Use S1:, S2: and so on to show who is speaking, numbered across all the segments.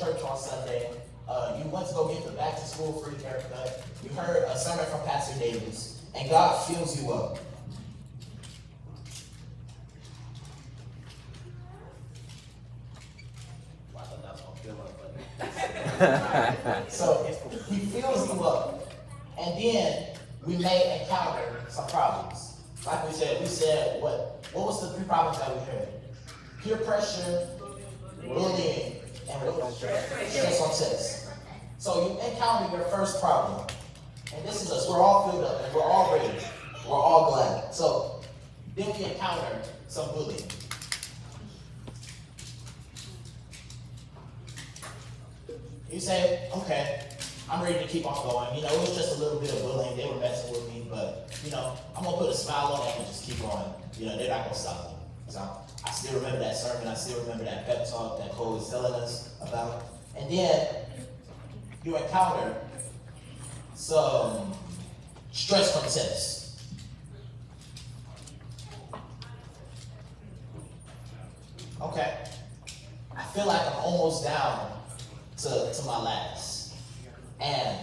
S1: church on Sunday. You went to go get the back to school free haircut. You heard a sermon from Pastor Davis, and God fills you up. Well, I thought that was gonna fill up, but so he fills you up, and then we may encounter some problems. Like we said what was the three problems that we heard? Peer pressure, bullying, and stress on tests. So you encounter your first problem. And this is us. We're all filled up and we're all ready. We're all glad. So then we encounter some bullying. You say, okay, I'm ready to keep on going. You know, it was just a little bit of bullying. They were messing with me, but, you know, I'm going to put a smile on them and just keep going. You know, they're not going to stop me. So I still remember that sermon. I still remember that pep talk that Cole was telling us about. And then you encounter some stress from tests. Okay. I feel like I'm almost down to my last. And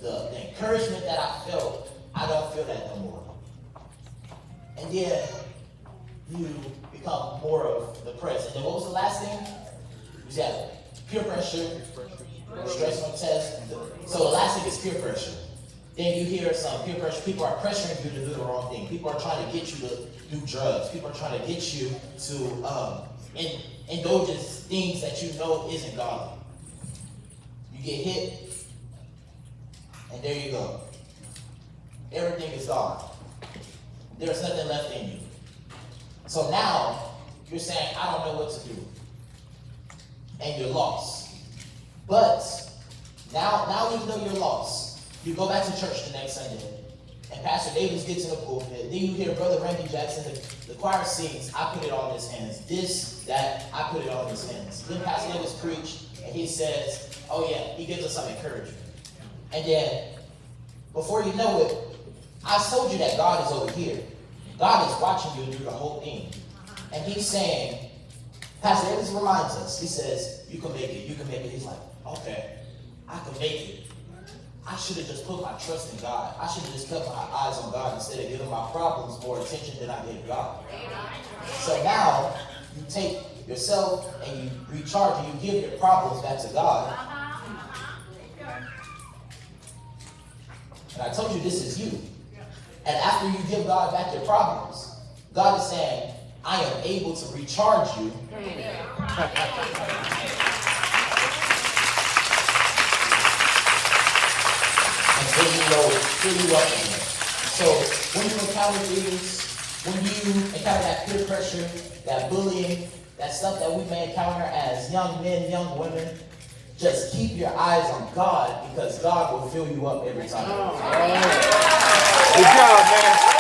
S1: the encouragement that I felt, I don't feel that no more. And then you become more of the press. And then what was the last thing? You said peer pressure, stress on tests. So the last thing is peer pressure. Then you hear some peer pressure. People are pressuring you to do the wrong thing. People are trying to get you to do drugs. People are trying to get you to indulge in things that you know isn't godly. You get hit, and there you go. Everything is gone. There's nothing left in you. So now you're saying, I don't know what to do. And you're lost. But now even though you're lost, you go back to church the next Sunday, and Pastor Davis gets in the pulpit. Then you hear Brother Randy Jackson, the choir sings, I put it on his hands. This, that, I put it on his hands. Then Pastor Davis preached, and he says, oh yeah, he gives us some encouragement. And then, before you know it, I told you that God is over here. God is watching you do the whole thing. And he's saying, Pastor Davis reminds us, he says, you can make it, you can make it. He's like, okay, I can make it. I should have just put my trust in God. I should have just kept my eyes on God instead of giving my problems more attention than I gave God. So now, you take yourself and you recharge and you give your problems back to God. And I told you this is you. And after you give God back your problems, God is saying, I am able to recharge you. And fill you up again. So when you encounter things, when you encounter that peer pressure, that bullying, that stuff that we may encounter as young men, young women, just keep your eyes on God, because God will fill you up every time.
S2: Good job, man.